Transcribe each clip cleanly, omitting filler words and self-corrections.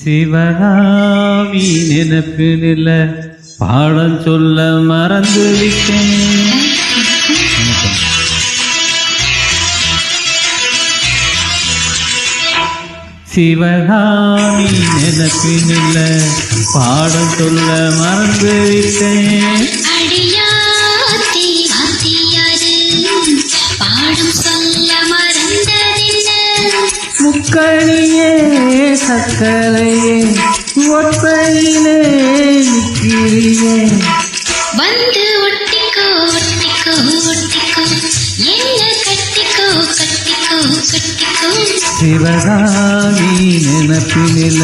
சிவகாமி நினைப்பினில்ல பாடம் சொல்ல மறந்து விட்டேன். சிவகாமி நினைப்பினில்ல பாடம் சொல்ல மறந்து விட்டேன். முக்கணியே சக்கரையே ஒத்தையிலே நிற்கிறியே வந்து ஒட்டிக்கோ ஒட்டிக்கோ ஒட்டிக்கோ என்ன கட்டிக்கோ கட்டிக்கோ கட்டிக்கோ. சிவகாமி நினைப்பினில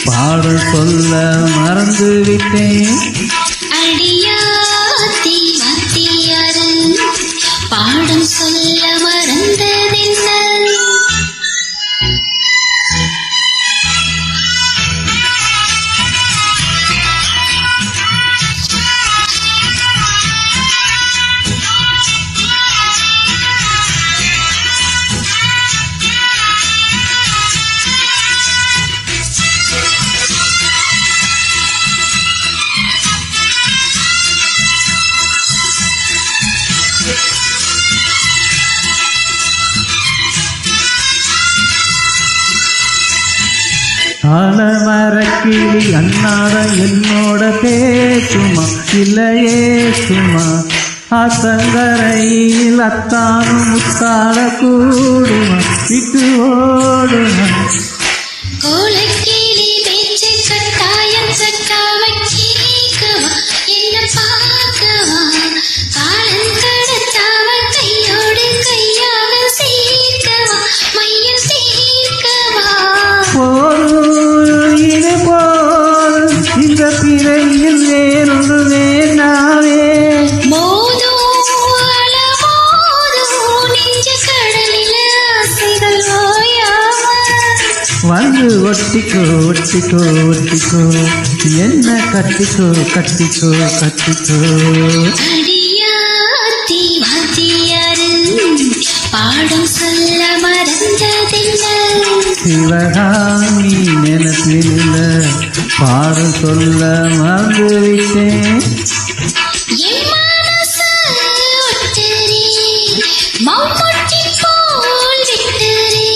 பாடம் சொல்ல மறந்து விட்டேன். அடியாத்தி வாத்தியாரு பாடம் சொல்ல மறந்ததென்ன. ஆலமரக்கிளி அன்னாட என்னோட பேசுமா இல்லையே சும்மா அத்தங்கரையில் அத்தானும் முத்தாட கூடுமா விட்டு ஓடுமா. கோலக்கிளி பேச்சு கட்டாயம் சட்டாம கேட்கவா என்ன பார்க்கவா காலம் கடத்தாம கையோடு கையாக சேர்க்கவா மையம் சேர்க்கவா. இது போல் இந்த பிறையில் வேறொன்று வேண்டாவே மோதும் அலமோதும் நெஞ்ச கடலில் ஆசைகள் ஓயாம வந்து ஒட்டிக்கோ ஒட்டிக்கோ ஒட்டிக்கோ என்ன கட்டிக்கோ கட்டிக்கோ கட்டிக்கோ. அடியாத்தி வாத்தியாரு பாடம் சொல்ல மறந்ததென்ன. சிவகாமி நினைப்பினில பாடம் சொல்ல மறந்து விட்டேன். என் மனசு ஒட்டுறே மம்முட்டி போல் விட்டுறே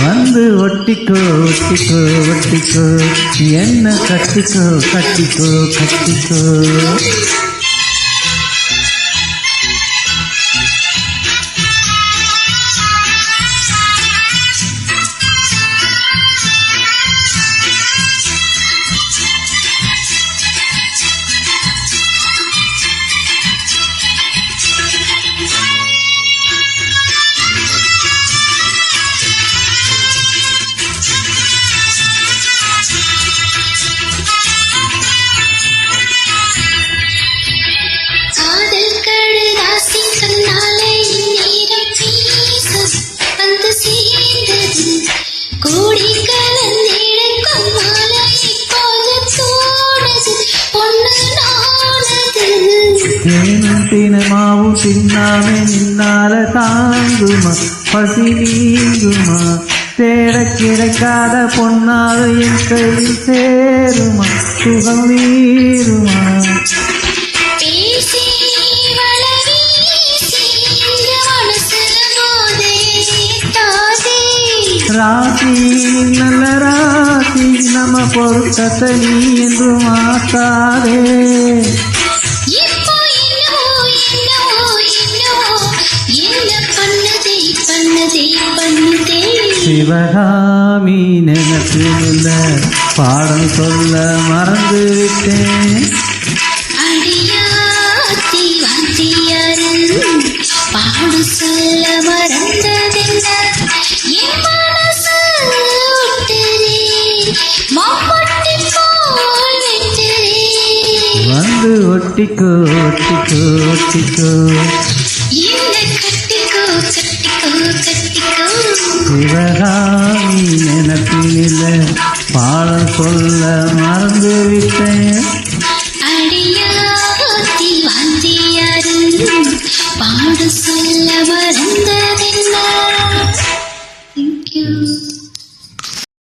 வந்து ஒட்டிக்கோ ஒட்டிக்கோ ஒட்டிக்கோ என்ன கட்டிக்கோ கட்டிக்கோ கட்டிக்கோ. கூடி கலந்திடக்கும் மாலை போல தோணுது பொண்ணு நானது. தேனும் தினமாவும் தின்னாமே நின்னால தாங்குமா பசி நீங்குமா தேட கிடைக்காத பொன்னாத என் கையில் சேருமா சுகம் வீருமா. பேசி வளவீசி இந்த மனசு போதே தாதே ராசி நல்ல ராசி நம்ம பொருத்தத்தை நீ என்று மாத்தாதே. இப்போ என்னவோ என்னவோ என்னவோ என்ன பண்ணுதே பண்ணுதே பண்ணுதே. சிவகாமி நினைப்பினில பாடம் சொல்ல மறந்து விட்டேன். அடியாத்தி வாத்தியாரு பாடம் சொல்ல மறந்ததென்ன. என் மனசு ஒட்டுறே மம்முட்டி போல் விட்டுறே வந்து ஒட்டிக்கோ ஒட்டிக்கோ ஒட்டிக்கோ என்ன கட்டிக்கோ கட்டிக்கோ கட்டிக்கோ. சிவகாமி நினைப்பினில பாடம் சொல்ல மறந்து விட்டேன். அடியாத்தி வாத்தியாரு பாடம் சொல்ல மறந்ததென்ன. Thank you.